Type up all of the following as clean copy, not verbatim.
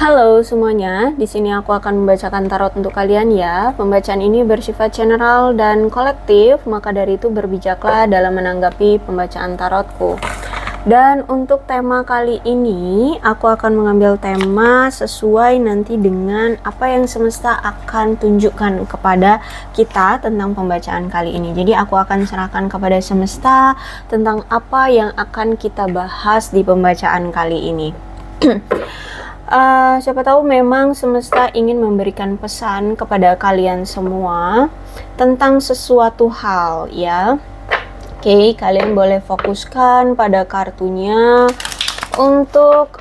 Halo semuanya, di sini aku akan membacakan tarot untuk kalian ya. Pembacaan ini bersifat general dan kolektif, maka dari itu berbijaklah dalam menanggapi pembacaan tarotku. Dan untuk tema kali ini, aku akan mengambil tema sesuai nanti dengan apa yang semesta akan tunjukkan kepada kita tentang pembacaan kali ini. Jadi aku akan serahkan kepada semesta tentang apa yang akan kita bahas di pembacaan kali ini. Siapa tahu memang semesta ingin memberikan pesan kepada kalian semua tentang sesuatu hal ya. Oke, kalian boleh fokuskan pada kartunya untuk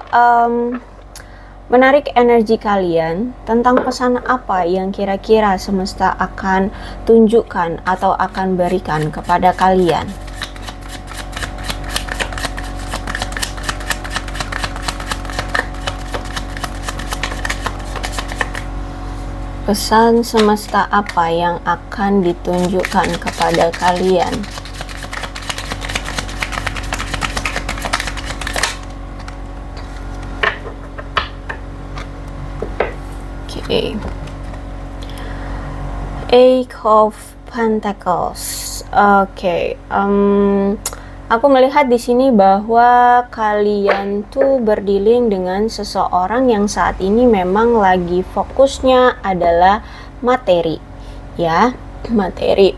menarik energi kalian tentang pesan apa yang kira-kira semesta akan tunjukkan atau akan berikan kepada kalian. Pesan semesta apa yang akan ditunjukkan kepada kalian? Oke. Eight of Pentacles. Oke. Aku melihat di sini bahwa kalian tuh berdealing dengan seseorang yang saat ini memang lagi fokusnya adalah materi, ya, materi.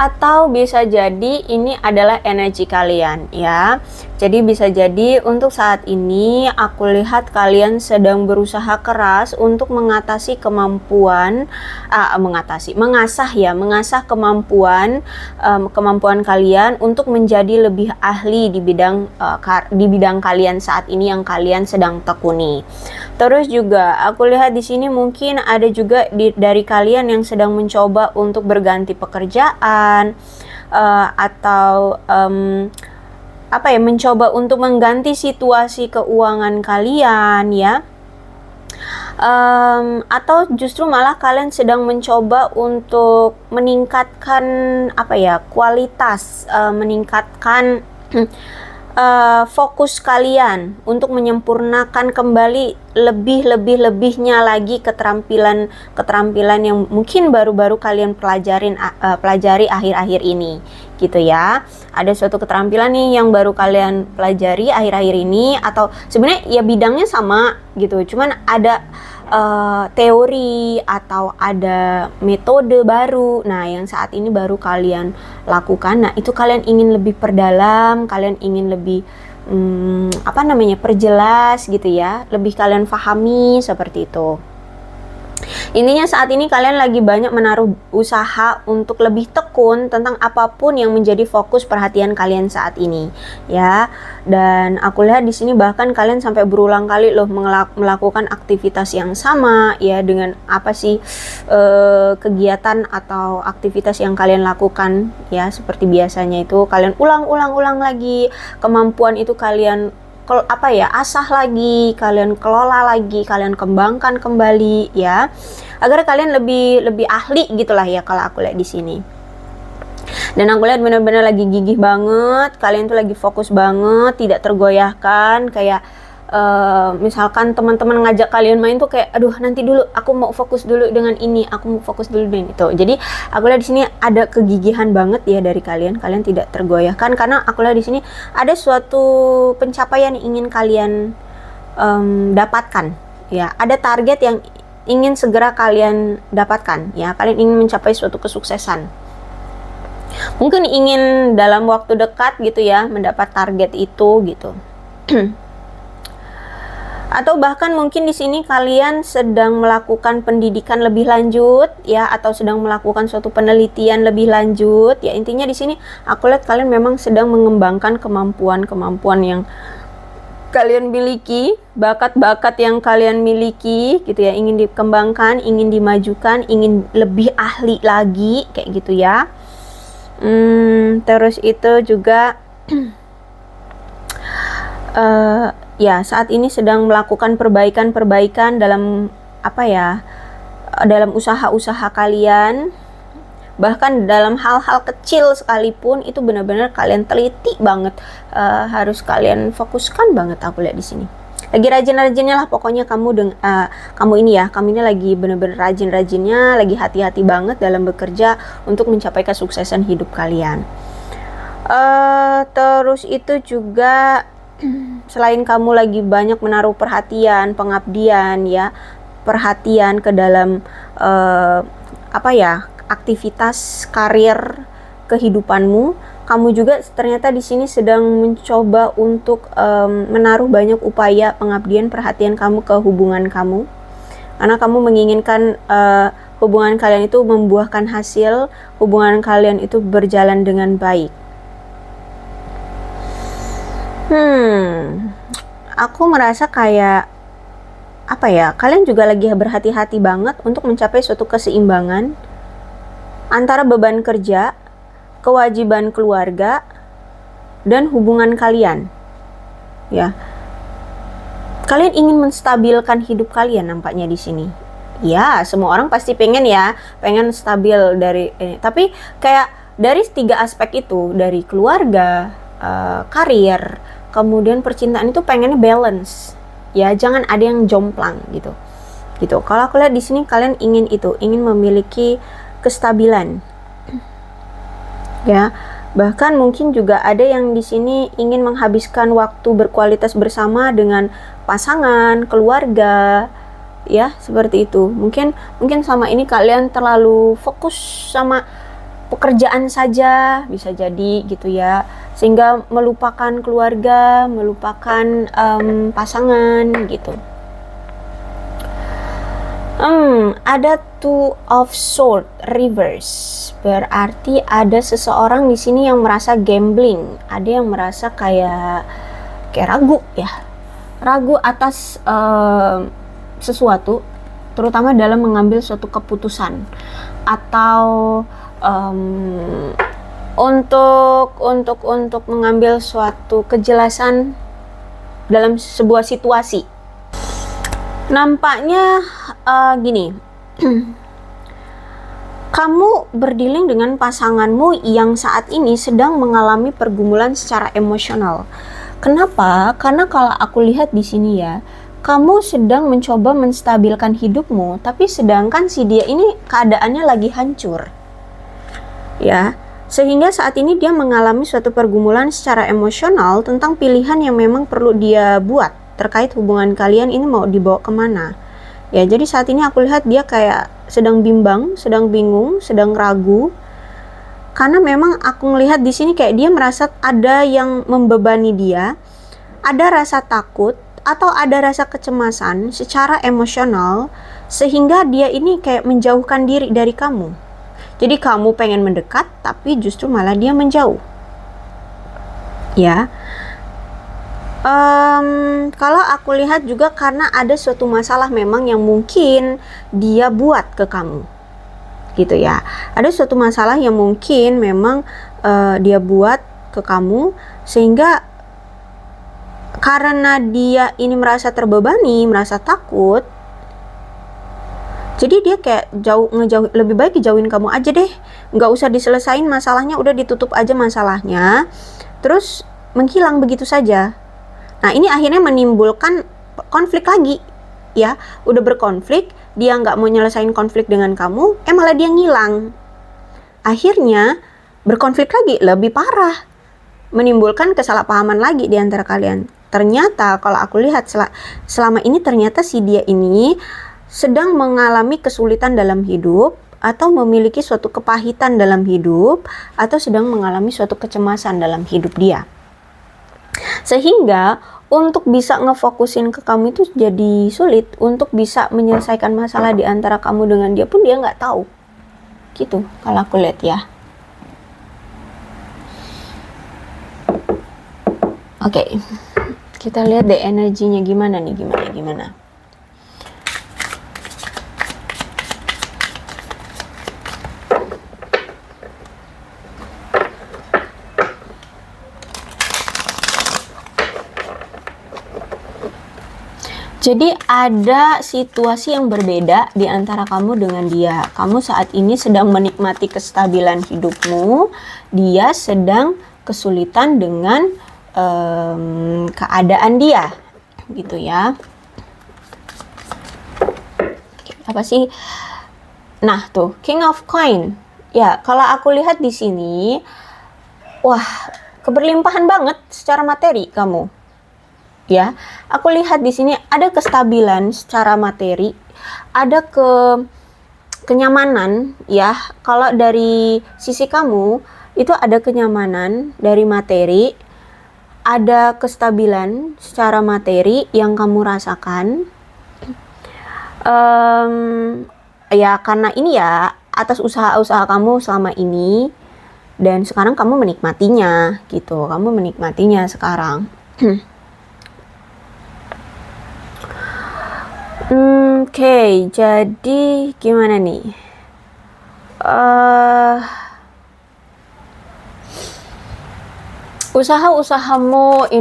Atau bisa jadi ini adalah energi kalian, ya. Jadi bisa jadi untuk saat ini aku lihat kalian sedang berusaha keras untuk mengatasi kemampuan, mengasah kemampuan kalian untuk menjadi lebih ahli di bidang kalian saat ini yang kalian sedang tekuni. Terus juga aku lihat di sini mungkin ada juga dari kalian yang sedang mencoba untuk berganti pekerjaan atau mencoba untuk mengganti situasi keuangan kalian ya. Atau justru malah kalian sedang mencoba untuk meningkatkan kualitas, meningkatkan fokus kalian untuk menyempurnakan kembali lebihnya lagi keterampilan yang mungkin baru-baru kalian pelajari akhir-akhir ini gitu ya. Ada suatu keterampilan nih yang baru kalian pelajari akhir-akhir ini, atau sebenarnya ya bidangnya sama gitu, cuman ada teori atau ada metode baru, nah yang saat ini baru kalian lakukan. Nah itu kalian ingin lebih perdalam, kalian ingin lebih perjelas gitu ya, lebih kalian pahami seperti itu. Intinya saat ini kalian lagi banyak menaruh usaha untuk lebih tekun tentang apapun yang menjadi fokus perhatian kalian saat ini ya. Dan aku lihat di sini bahkan kalian sampai berulang kali loh melakukan aktivitas yang sama ya, dengan kegiatan atau aktivitas yang kalian lakukan ya, seperti biasanya itu kalian ulang lagi. Kemampuan itu kalian asah lagi, kalian kelola lagi, kalian kembangkan kembali ya, agar kalian lebih ahli gitulah ya kalau aku lihat di sini. Dan aku lihat benar-benar lagi gigih banget, kalian tuh lagi fokus banget, tidak tergoyahkan. Kayak misalkan teman-teman ngajak kalian main tuh kayak aduh nanti dulu, aku mau fokus dulu dengan ini, aku mau fokus dulu dengan itu. Jadi aku lihat di sini ada kegigihan banget ya dari kalian tidak tergoyahkan, karena aku lihat di sini ada suatu pencapaian yang ingin kalian dapatkan ya, ada target yang ingin segera kalian dapatkan ya, kalian ingin mencapai suatu kesuksesan. Mungkin ingin dalam waktu dekat gitu ya mendapat target itu gitu. Atau bahkan mungkin di sini kalian sedang melakukan pendidikan lebih lanjut ya, atau sedang melakukan suatu penelitian lebih lanjut ya. Intinya di sini aku lihat kalian memang sedang mengembangkan kemampuan yang kalian miliki, bakat-bakat yang kalian miliki gitu ya, ingin dikembangkan, ingin dimajukan, ingin lebih ahli lagi kayak gitu ya. Terus itu juga ya saat ini sedang melakukan perbaikan dalam dalam usaha-usaha kalian, bahkan dalam hal-hal kecil sekalipun itu benar-benar kalian teliti banget, harus kalian fokuskan banget aku lihat di sini. Lagi rajin-rajinnya lah pokoknya kamu ini lagi bener-bener rajin-rajinnya, lagi hati-hati banget dalam bekerja untuk mencapai kesuksesan hidup kalian. Terus itu juga selain kamu lagi banyak menaruh perhatian, pengabdian ya, perhatian ke dalam aktivitas karir kehidupanmu, kamu juga ternyata di sini sedang mencoba untuk menaruh banyak upaya pengabdian perhatian kamu ke hubungan kamu, karena kamu menginginkan hubungan kalian itu membuahkan hasil, hubungan kalian itu berjalan dengan baik. Aku merasa kayak kalian juga lagi berhati-hati banget untuk mencapai suatu keseimbangan antara beban kerja, kewajiban keluarga, dan hubungan kalian. Ya, kalian ingin menstabilkan hidup kalian nampaknya di sini. Ya, semua orang pasti pengen stabil tapi kayak dari 3 aspek itu, dari keluarga, karir, kemudian percintaan itu pengennya balance. Ya, jangan ada yang jomplang gitu. Kalau aku lihat di sini kalian ingin memiliki kestabilan. Ya, bahkan mungkin juga ada yang di sini ingin menghabiskan waktu berkualitas bersama dengan pasangan, keluarga, ya, seperti itu. Mungkin sama ini kalian terlalu fokus sama pekerjaan saja, bisa jadi gitu ya, sehingga melupakan keluarga, melupakan pasangan gitu. Ada Two of Swords reverse, berarti ada seseorang di sini yang merasa gambling, ada yang merasa kayak ragu ya, ragu atas sesuatu, terutama dalam mengambil suatu keputusan atau untuk mengambil suatu kejelasan dalam sebuah situasi. Nampaknya gini, kamu berdealing dengan pasanganmu yang saat ini sedang mengalami pergumulan secara emosional. Kenapa? Karena kalau aku lihat di sini ya, kamu sedang mencoba menstabilkan hidupmu, tapi sedangkan si dia ini keadaannya lagi hancur. Ya, sehingga saat ini dia mengalami suatu pergumulan secara emosional tentang pilihan yang memang perlu dia buat terkait hubungan kalian ini mau dibawa kemana. Ya, jadi saat ini aku lihat dia kayak sedang bimbang, sedang bingung, sedang ragu, karena memang aku melihat di sini kayak dia merasa ada yang membebani dia, ada rasa takut atau ada rasa kecemasan secara emosional, sehingga dia ini kayak menjauhkan diri dari kamu. Jadi kamu pengen mendekat, tapi justru malah dia menjauh. Ya, kalau aku lihat juga karena ada suatu masalah memang yang mungkin dia buat ke kamu, gitu ya. Ada suatu masalah yang mungkin memang dia buat ke kamu, sehingga karena dia ini merasa terbebani, merasa takut, jadi dia kayak ngejauh, lebih baik dijauhin kamu aja deh, nggak usah diselesain masalahnya, udah ditutup aja masalahnya, terus menghilang begitu saja. Nah, ini akhirnya menimbulkan konflik lagi, ya. Udah berkonflik, dia nggak mau nyelesain konflik dengan kamu, malah dia ngilang. Akhirnya berkonflik lagi, lebih parah, menimbulkan kesalahpahaman lagi di antara kalian. Ternyata kalau aku lihat selama ini ternyata si dia ini sedang mengalami kesulitan dalam hidup, atau memiliki suatu kepahitan dalam hidup, atau sedang mengalami suatu kecemasan dalam hidup dia. Sehingga untuk bisa ngefokusin ke kamu itu jadi sulit, untuk bisa menyelesaikan masalah di antara kamu dengan dia pun dia nggak tahu. Gitu kalau aku lihat ya. Oke, kita lihat deh energinya gimana nih, gimana. Jadi ada situasi yang berbeda di antara kamu dengan dia. Kamu saat ini sedang menikmati kestabilan hidupmu, dia sedang kesulitan dengan keadaan dia. gitu ya. Apa sih? Nah, tuh King of Coin. Ya, kalau aku lihat di sini, wah, keberlimpahan banget secara materi kamu. Ya, aku lihat di sini ada kestabilan secara materi, ada kenyamanan ya. Kalau dari sisi kamu itu ada kenyamanan dari materi, ada kestabilan secara materi yang kamu rasakan. Ya karena ini ya atas usaha-usaha kamu selama ini, dan sekarang kamu menikmatinya gitu, kamu menikmatinya sekarang. Oke, jadi gimana nih? Usaha-usahamu,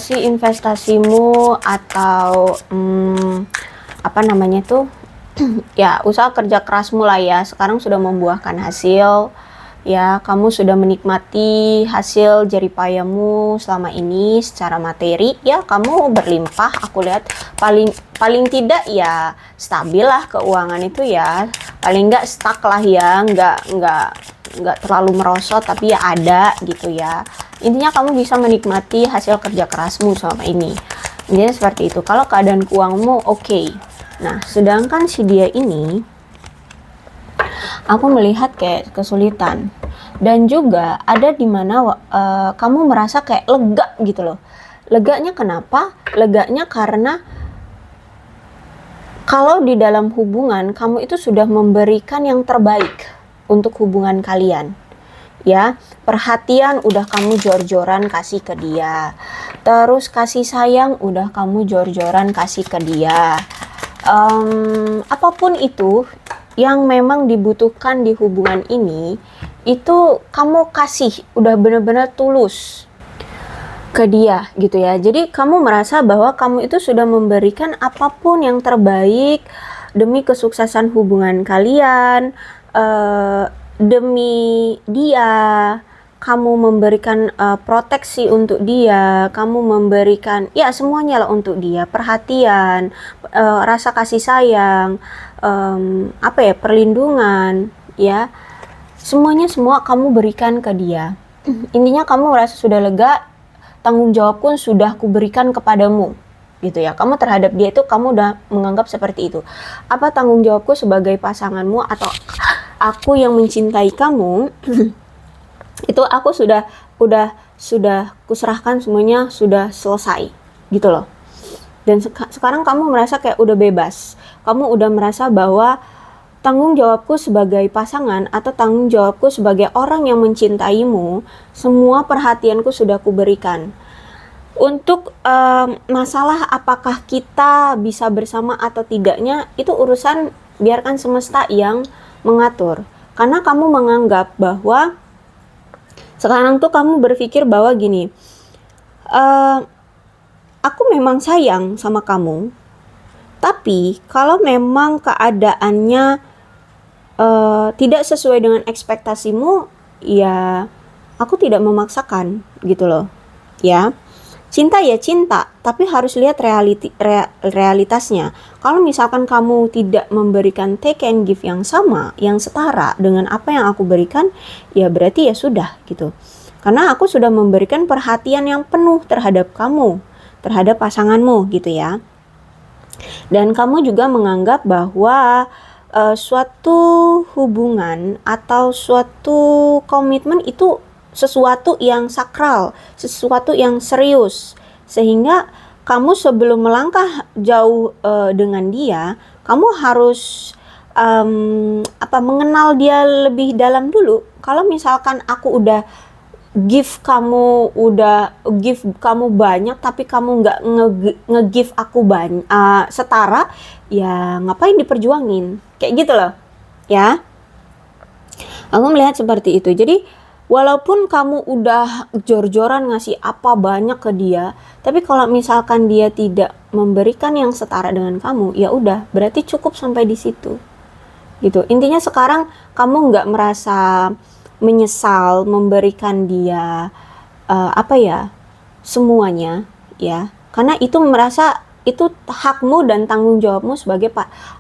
investasimu, atau apa namanya tuh, ya usaha kerja kerasmu lah ya, sekarang sudah membuahkan hasil. Ya, kamu sudah menikmati hasil jeripayamu selama ini secara materi. Ya, kamu berlimpah. Aku lihat paling tidak ya stabil lah keuangan itu ya. Paling nggak stuck lah ya, nggak terlalu merosot, tapi ya ada gitu ya. Intinya kamu bisa menikmati hasil kerja kerasmu selama ini. Intinya seperti itu. Kalau keadaan keuanganmu oke. Nah, sedangkan si dia ini, aku melihat kayak kesulitan, dan juga ada di mana kamu merasa kayak lega gitu loh. Leganya kenapa? Leganya karena kalau di dalam hubungan kamu itu sudah memberikan yang terbaik untuk hubungan kalian. Ya, perhatian udah kamu jor-joran kasih ke dia. Terus kasih sayang udah kamu jor-joran kasih ke dia. Apapun itu yang memang dibutuhkan di hubungan ini, itu kamu kasih, udah benar-benar tulus ke dia gitu ya. Jadi kamu merasa bahwa kamu itu sudah memberikan apapun yang terbaik demi kesuksesan hubungan kalian, demi dia. Kamu memberikan proteksi untuk dia, kamu memberikan ya semuanya lah untuk dia, perhatian, rasa kasih sayang, apa ya, perlindungan ya, semuanya semua kamu berikan ke dia. Intinya kamu merasa sudah lega, tanggung jawab pun sudah kuberikan kepadamu gitu ya. Kamu terhadap dia itu kamu udah menganggap seperti itu. Apa tanggung jawabku sebagai pasanganmu atau aku yang mencintai kamu itu aku sudah kuserahkan semuanya, sudah selesai gitu loh. Dan sekarang kamu merasa kayak udah bebas. Kamu udah merasa bahwa tanggung jawabku sebagai pasangan atau tanggung jawabku sebagai orang yang mencintaimu, semua perhatianku sudah kuberikan. Untuk masalah apakah kita bisa bersama atau tidaknya, itu urusan biarkan semesta yang mengatur. Karena kamu menganggap bahwa sekarang tuh kamu berpikir bahwa gini, aku memang sayang sama kamu, tapi kalau memang keadaannya tidak sesuai dengan ekspektasimu, ya aku tidak memaksakan gitu loh. Ya, cinta ya cinta, tapi harus lihat realitasnya. Kalau misalkan kamu tidak memberikan take and give yang sama, yang setara dengan apa yang aku berikan, ya berarti ya sudah gitu. Karena aku sudah memberikan perhatian yang penuh terhadap kamu, terhadap pasanganmu gitu ya. Dan kamu juga menganggap bahwa suatu hubungan atau suatu komitmen itu sesuatu yang sakral, sesuatu yang serius, sehingga kamu sebelum melangkah jauh dengan dia, kamu harus mengenal dia lebih dalam dulu. Kalau misalkan aku udah give kamu banyak, tapi kamu nggak nge-give aku banyak setara, ya ngapain diperjuangin, kayak gitu loh ya. Aku melihat seperti itu. Jadi walaupun kamu udah jor-joran ngasih apa banyak ke dia, tapi kalau misalkan dia tidak memberikan yang setara dengan kamu, ya udah, berarti cukup sampai di situ. Gitu. Intinya sekarang kamu nggak merasa menyesal memberikan dia semuanya, ya. karena itu merasa itu hakmu dan tanggung jawabmu sebagai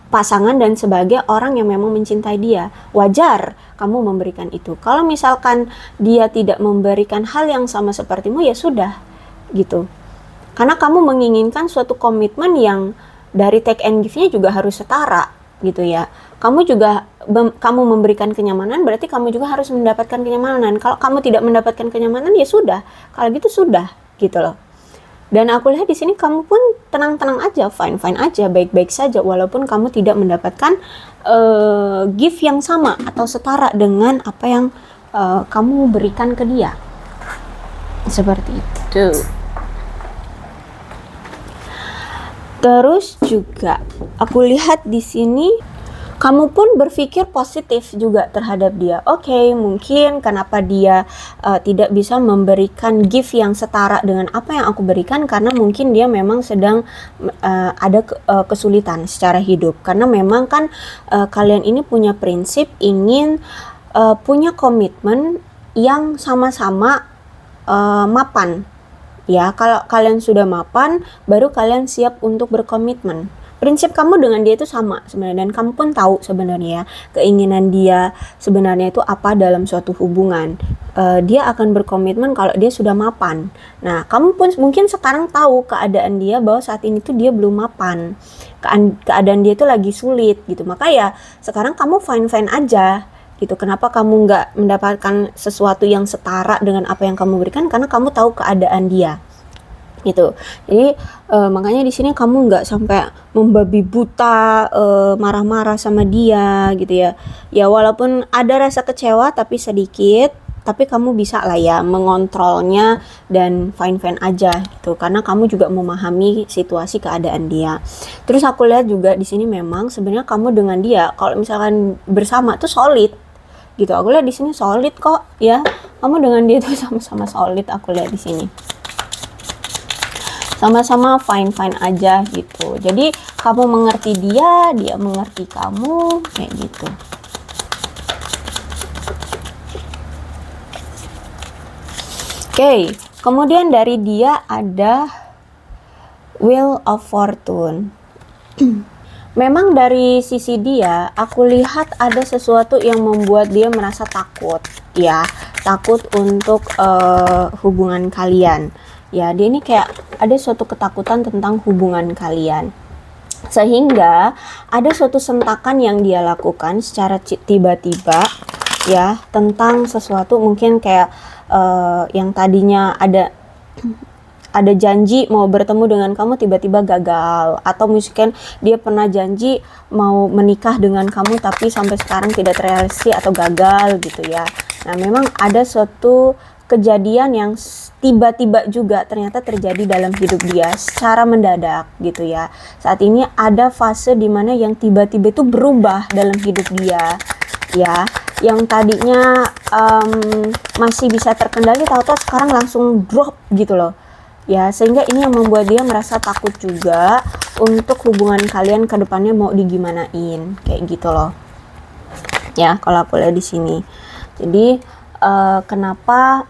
pasangan dan sebagai orang yang memang mencintai dia. Wajar kamu memberikan itu. Kalau misalkan dia tidak memberikan hal yang sama sepertimu, ya sudah gitu. Karena kamu menginginkan suatu komitmen yang dari take and give-nya juga harus setara gitu ya. Kamu memberikan kenyamanan, berarti kamu juga harus mendapatkan kenyamanan. Kalau kamu tidak mendapatkan kenyamanan, ya sudah. Kalau gitu sudah gitu loh. Dan aku lihat di sini kamu pun tenang-tenang aja, fine-fine aja, baik-baik saja, walaupun kamu tidak mendapatkan gift yang sama atau setara dengan apa yang kamu berikan ke dia. Seperti itu. Terus juga aku lihat di sini kamu pun berpikir positif juga terhadap dia. Oke, mungkin kenapa dia tidak bisa memberikan gift yang setara dengan apa yang aku berikan, karena mungkin dia memang sedang ada kesulitan secara hidup. Karena memang kan kalian ini punya prinsip ingin punya komitmen yang sama-sama mapan. Ya, kalau kalian sudah mapan, baru kalian siap untuk berkomitmen. Prinsip kamu dengan dia itu sama sebenarnya, dan kamu pun tahu sebenarnya keinginan dia sebenarnya itu apa dalam suatu hubungan. Dia akan berkomitmen kalau dia sudah mapan. Nah, kamu pun mungkin sekarang tahu keadaan dia bahwa saat ini tuh dia belum mapan. Keadaan dia tuh lagi sulit gitu. Maka ya sekarang kamu fine-fine aja gitu. Kenapa kamu nggak mendapatkan sesuatu yang setara dengan apa yang kamu berikan? Karena kamu tahu keadaan dia. Gitu. Jadi makanya di sini kamu nggak sampai membabi buta, marah-marah sama dia gitu ya. Ya walaupun ada rasa kecewa tapi sedikit, tapi kamu bisa lah ya mengontrolnya dan fine-fine aja gitu. Karena kamu juga memahami situasi keadaan dia. Terus aku lihat juga di sini memang sebenarnya kamu dengan dia kalau misalkan bersama tuh solid gitu. Aku lihat di sini solid kok ya. Kamu dengan dia tuh sama-sama solid, aku lihat di sini. Sama-sama fine-fine aja gitu. Jadi kamu mengerti dia, dia mengerti kamu, kayak gitu. Oke, kemudian dari dia ada Wheel of Fortune. Memang dari sisi dia, aku lihat ada sesuatu yang membuat dia merasa takut, ya, takut untuk hubungan kalian. Ya, dia ini kayak ada suatu ketakutan tentang hubungan kalian. Sehingga ada suatu sentakan yang dia lakukan secara tiba-tiba ya, tentang sesuatu mungkin kayak yang tadinya ada janji mau bertemu dengan kamu tiba-tiba gagal, atau mungkin dia pernah janji mau menikah dengan kamu tapi sampai sekarang tidak terrealisasi atau gagal gitu ya. Nah, memang ada suatu kejadian yang tiba-tiba juga ternyata terjadi dalam hidup dia secara mendadak gitu ya. Saat ini ada fase dimana yang tiba-tiba itu berubah dalam hidup dia ya, yang tadinya masih bisa terkendali, tahu-tahu sekarang langsung drop gitu loh ya. Sehingga ini yang membuat dia merasa takut juga untuk hubungan kalian ke depannya mau digimanain kayak gitu loh ya, kalau aku lihat di sini. Jadi kenapa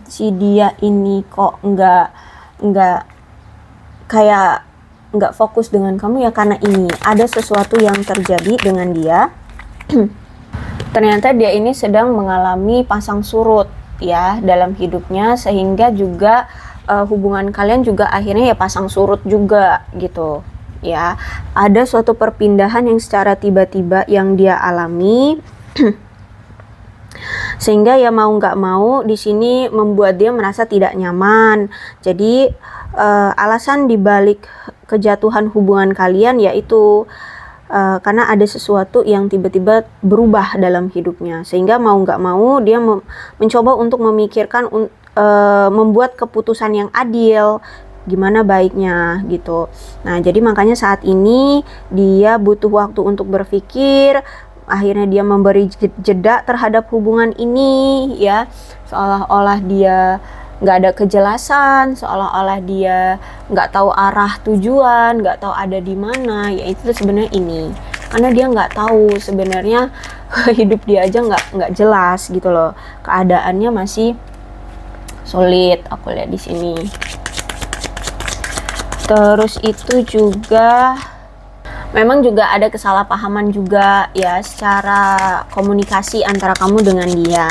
si dia ini kok nggak kayak nggak fokus dengan kamu ya, karena ini ada sesuatu yang terjadi dengan dia. Ternyata dia ini sedang mengalami pasang surut ya dalam hidupnya, sehingga juga hubungan kalian juga akhirnya ya pasang surut juga gitu ya. Ada suatu perpindahan yang secara tiba-tiba yang dia alami. Sehingga ya mau nggak mau di sini membuat dia merasa tidak nyaman. Jadi alasan dibalik kejatuhan hubungan kalian yaitu karena ada sesuatu yang tiba-tiba berubah dalam hidupnya, sehingga mau nggak mau dia mencoba untuk memikirkan membuat keputusan yang adil, gimana baiknya gitu. Nah, jadi makanya saat ini dia butuh waktu untuk berpikir. Akhirnya dia memberi jeda terhadap hubungan ini ya, seolah-olah dia nggak ada kejelasan, seolah-olah dia nggak tahu arah tujuan, nggak tahu ada di mana. Ya itu sebenarnya ini karena dia nggak tahu sebenarnya hidup dia aja nggak jelas gitu loh, keadaannya masih sulit. Aku lihat di sini. Terus itu juga memang juga ada kesalahpahaman juga ya secara komunikasi antara kamu dengan dia.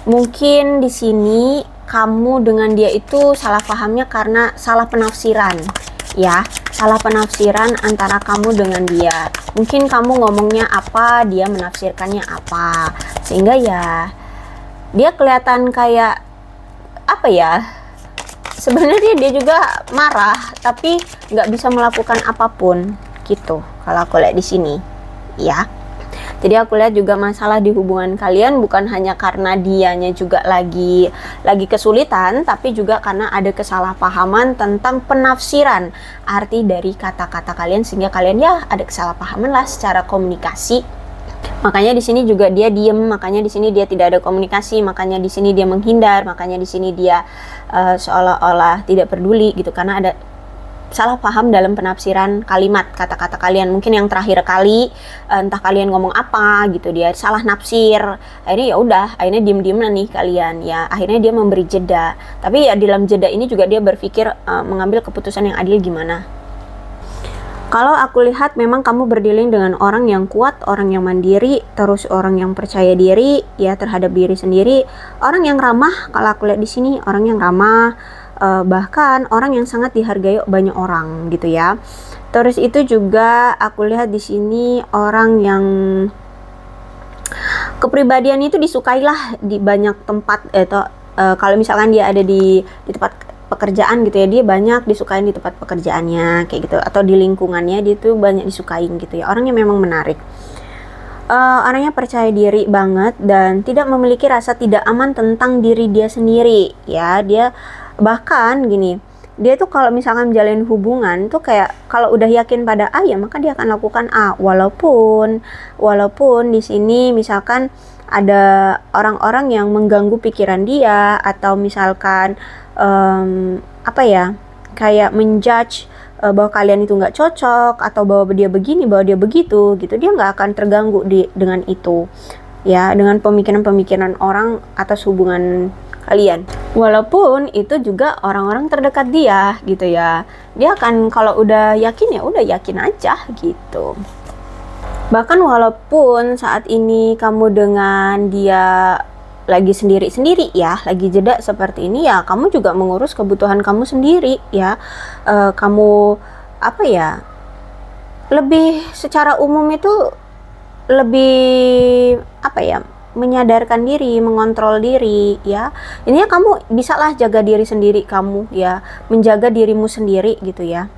Mungkin di sini kamu dengan dia itu salah pahamnya karena salah penafsiran ya, salah penafsiran antara kamu dengan dia. Mungkin kamu ngomongnya apa, dia menafsirkannya apa, sehingga ya dia kelihatan kayak apa ya, sebenarnya dia juga marah tapi nggak bisa melakukan apapun gitu kalau aku lihat di sini ya. Jadi aku lihat juga masalah di hubungan kalian bukan hanya karena dianya juga lagi kesulitan, tapi juga karena ada kesalahpahaman tentang penafsiran arti dari kata-kata kalian, sehingga kalian ya ada kesalahpahaman lah secara komunikasi. Makanya di sini juga dia diem, makanya di sini dia tidak ada komunikasi, makanya di sini dia menghindar, makanya di sini dia seolah-olah tidak peduli gitu, karena ada salah paham dalam penafsiran kalimat kata-kata kalian. Mungkin yang terakhir kali entah kalian ngomong apa gitu, dia salah nafsir, akhirnya ya udah, akhirnya diem-diem nih kalian ya, akhirnya dia memberi jeda, tapi ya dalam jeda ini juga dia berpikir mengambil keputusan yang adil gimana. Kalau aku lihat memang kamu berdealing dengan orang yang kuat, orang yang mandiri, terus orang yang percaya diri ya terhadap diri sendiri, orang yang ramah. Kalau aku lihat di sini orang yang ramah, bahkan orang yang sangat dihargai banyak orang gitu ya. Terus itu juga aku lihat di sini orang yang kepribadian itu disukailah di banyak tempat, kalau misalkan dia ada di tempat pekerjaan gitu ya, dia banyak disukain di tempat pekerjaannya kayak gitu, atau di lingkungannya dia tuh banyak disukain gitu ya. Orangnya memang menarik, orangnya percaya diri banget dan tidak memiliki rasa tidak aman tentang diri dia sendiri ya. Dia bahkan gini, dia tuh kalau misalkan menjalin hubungan tuh kayak kalau udah yakin pada A ya maka dia akan lakukan A, walaupun di sini misalkan ada orang-orang yang mengganggu pikiran dia, atau misalkan apa ya, kayak menjudge bahwa kalian itu nggak cocok, atau bahwa dia begini, bahwa dia begitu gitu, dia nggak akan terganggu dengan itu ya, dengan pemikiran-pemikiran orang atas hubungan kalian. Walaupun itu juga orang-orang terdekat dia gitu ya, dia akan kalau udah yakin ya udah yakin aja gitu. Bahkan walaupun saat ini kamu dengan dia lagi sendiri-sendiri ya, lagi jeda seperti ini ya, kamu juga mengurus kebutuhan kamu sendiri ya. Kamu apa ya, lebih secara umum itu lebih apa ya, menyadarkan diri, mengontrol diri ya. Ini ya kamu bisalah jaga diri sendiri kamu ya, menjaga dirimu sendiri gitu ya.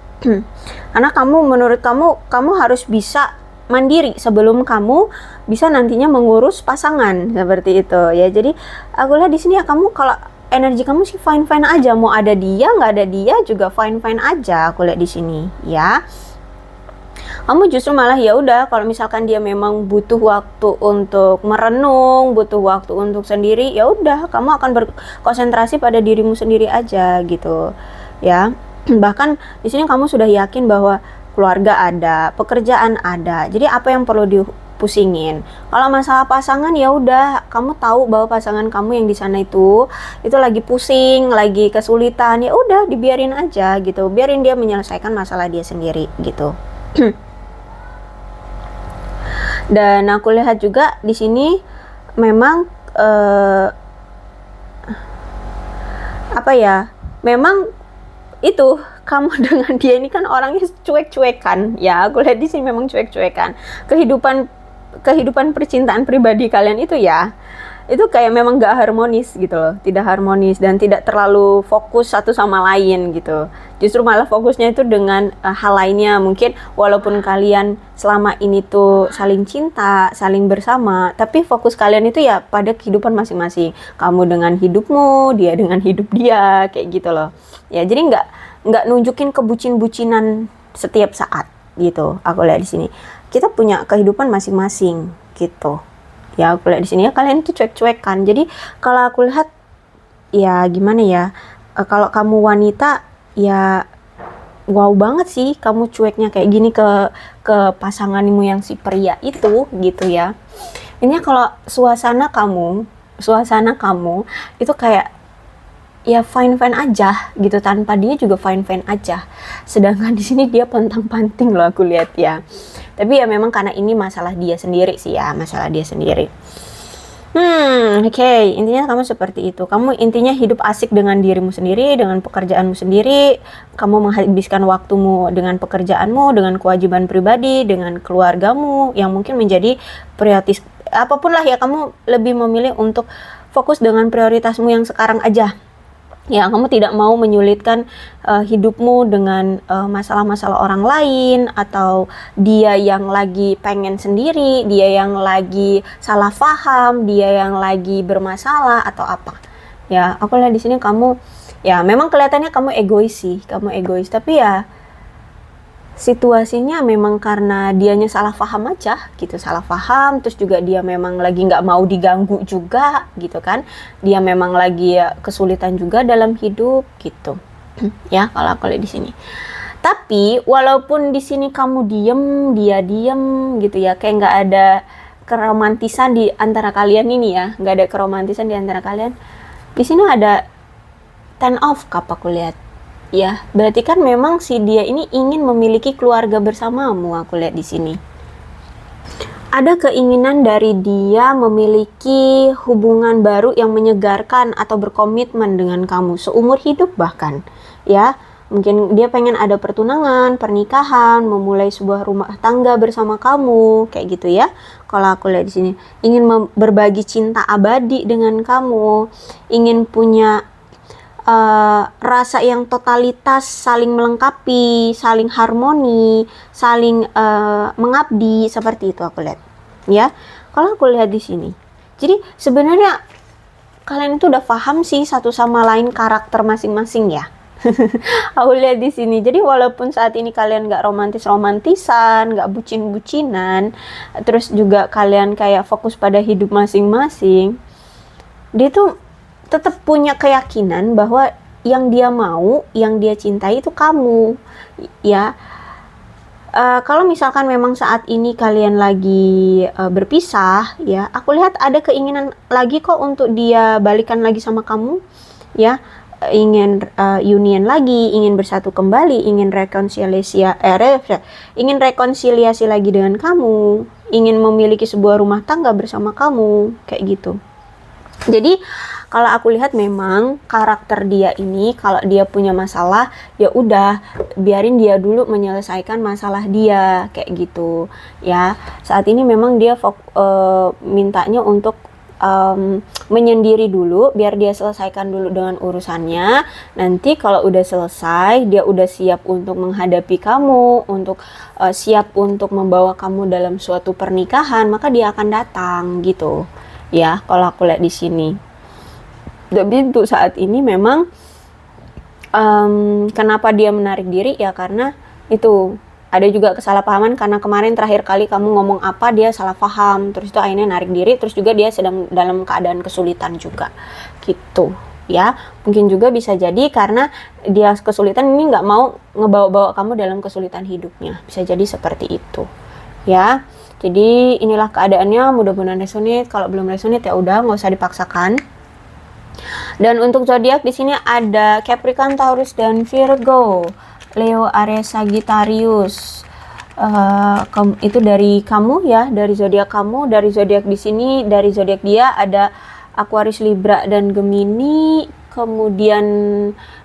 Karena menurut kamu harus bisa mandiri sebelum kamu bisa nantinya mengurus pasangan seperti itu ya. Jadi aku lihat di sini ya, kamu kalau energi kamu sih fine fine aja, mau ada dia nggak ada dia juga fine fine aja aku lihat di sini ya. Kamu justru malah ya udah, kalau misalkan dia memang butuh waktu untuk merenung, butuh waktu untuk sendiri, ya udah kamu akan berkonsentrasi pada dirimu sendiri aja gitu ya. Bahkan di sini kamu sudah yakin bahwa keluarga ada, pekerjaan ada, jadi apa yang perlu dipusingin? Kalau masalah pasangan ya udah, kamu tahu bahwa pasangan kamu yang di sana itu lagi pusing, lagi kesulitan, ya udah dibiarin aja gitu, biarin dia menyelesaikan masalah dia sendiri gitu. Dan aku lihat juga di sini memang apa ya, memang itu kamu dengan dia ini kan orangnya cuek-cuekan ya. Aku lihat di sini memang cuek-cuekan. Kehidupan percintaan pribadi kalian itu ya, itu kayak memang gak harmonis gitu loh, tidak harmonis dan tidak terlalu fokus satu sama lain gitu. Justru malah fokusnya itu dengan hal lainnya. Mungkin walaupun kalian selama ini tuh saling cinta, saling bersama, tapi fokus kalian itu ya pada kehidupan masing-masing. Kamu dengan hidupmu, dia dengan hidup dia, kayak gitu loh. Ya jadi nggak nunjukin kebucin-bucinan setiap saat gitu. Aku lihat di sini kita punya kehidupan masing-masing gitu. Ya aku lihat di sini ya kalian itu cuek-cuekan. Jadi kalau aku lihat ya gimana ya, kalau kamu wanita ya wow banget sih kamu cueknya kayak gini ke pasanganmu yang si pria itu gitu ya. Ini kalau suasana kamu itu kayak ya fine-fine aja gitu, tanpa dia juga fine-fine aja. Sedangkan di sini dia pontang-panting loh aku lihat ya. Tapi ya memang karena ini masalah dia sendiri sih ya, masalah dia sendiri. Oke. Intinya kamu seperti itu. Kamu intinya hidup asik dengan dirimu sendiri, dengan pekerjaanmu sendiri. Kamu menghabiskan waktumu dengan pekerjaanmu, dengan kewajiban pribadi, dengan keluargamu yang mungkin menjadi prioritas. Apapun lah ya, kamu lebih memilih untuk fokus dengan prioritasmu yang sekarang aja. Ya, kamu tidak mau menyulitkan hidupmu dengan masalah-masalah orang lain, atau dia yang lagi pengen sendiri, dia yang lagi salah paham, dia yang lagi bermasalah atau apa. Ya, aku lihat di sini kamu, ya memang kelihatannya kamu egois sih, kamu egois, tapi ya situasinya memang karena dianya salah paham aja gitu, salah paham, terus juga dia memang lagi nggak mau diganggu juga gitu kan, dia memang lagi ya, kesulitan juga dalam hidup gitu. Ya kalau aku lihat di sini. Tapi walaupun di sini kamu diem, dia diem gitu ya, kayak nggak ada keromantisan di antara kalian ini ya, nggak ada keromantisan di antara kalian. Di sini ada 10 of cup aku lihat. Ya, berarti kan memang si dia ini ingin memiliki keluarga bersamamu, aku lihat di sini. Ada keinginan dari dia memiliki hubungan baru yang menyegarkan atau berkomitmen dengan kamu seumur hidup bahkan. Ya, mungkin dia pengen ada pertunangan, pernikahan, memulai sebuah rumah tangga bersama kamu, kayak gitu ya. Kalau aku lihat di sini, ingin berbagi cinta abadi dengan kamu, ingin punya rasa yang totalitas, saling melengkapi, saling harmoni, saling mengabdi, seperti itu aku lihat. Ya, kalau aku lihat di sini. Jadi sebenarnya kalian itu udah paham sih satu sama lain karakter masing-masing ya. Aku lihat di sini. Jadi walaupun saat ini kalian nggak romantisan, nggak bucin-bucinan, terus juga kalian kayak fokus pada hidup masing-masing, dia tuh tetap punya keyakinan bahwa yang dia mau, yang dia cintai itu kamu, ya. Kalau misalkan memang saat ini kalian lagi berpisah, ya, aku lihat ada keinginan lagi kok untuk dia balikan lagi sama kamu, ya, ingin union lagi, ingin bersatu kembali, ingin rekonsiliasi lagi dengan kamu, ingin memiliki sebuah rumah tangga bersama kamu, kayak gitu. Jadi kalau aku lihat memang karakter dia ini, kalau dia punya masalah, ya udah biarin dia dulu menyelesaikan masalah dia, kayak gitu ya. Saat ini memang dia mintanya untuk menyendiri dulu, biar dia selesaikan dulu dengan urusannya. Nanti kalau udah selesai, dia udah siap untuk menghadapi kamu, untuk siap untuk membawa kamu dalam suatu pernikahan, maka dia akan datang gitu. Ya, kalau aku lihat di sini. Tapi untuk saat ini memang kenapa dia menarik diri, ya karena itu ada juga kesalahpahaman, karena kemarin terakhir kali kamu ngomong apa dia salah paham, terus itu akhirnya narik diri, terus juga dia sedang dalam keadaan kesulitan juga gitu ya. Mungkin juga bisa jadi karena dia kesulitan, ini nggak mau ngebawa-bawa kamu dalam kesulitan hidupnya, bisa jadi seperti itu ya. Jadi inilah keadaannya, mudah-mudahan resonate. Kalau belum resonate ya udah, nggak usah dipaksakan. Dan untuk zodiak di sini ada Capricorn, Taurus, dan Virgo, Leo, Aries, Sagittarius. Itu dari kamu ya, dari zodiak kamu. Dari zodiak di sini, dari zodiak dia ada Aquarius, Libra, dan Gemini. Kemudian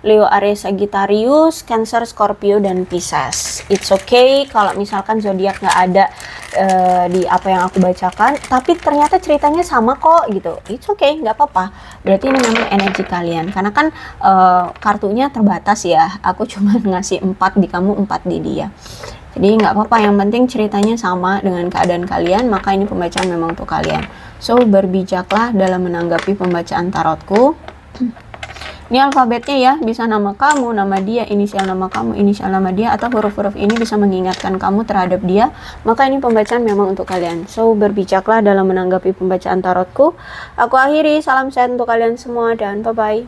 Leo, Aries, Sagittarius, Cancer, Scorpio, dan Pisces. It's okay kalau misalkan zodiak nggak ada di apa yang aku bacakan, tapi ternyata ceritanya sama kok gitu. It's okay, nggak apa-apa. Berarti ini memang energi kalian. Karena kan kartunya terbatas ya. Aku cuma ngasih 4 di kamu, 4 di dia. Jadi nggak apa-apa, yang penting ceritanya sama dengan keadaan kalian, maka ini pembacaan memang untuk kalian. So, berbijaklah dalam menanggapi pembacaan tarotku. Ini alfabetnya ya, bisa nama kamu, nama dia, inisial nama kamu, inisial nama dia, atau huruf-huruf ini bisa mengingatkan kamu terhadap dia. Maka ini pembacaan memang untuk kalian. So, berbijaklah dalam menanggapi pembacaan tarotku. Aku akhiri, salam sehat untuk kalian semua dan bye-bye.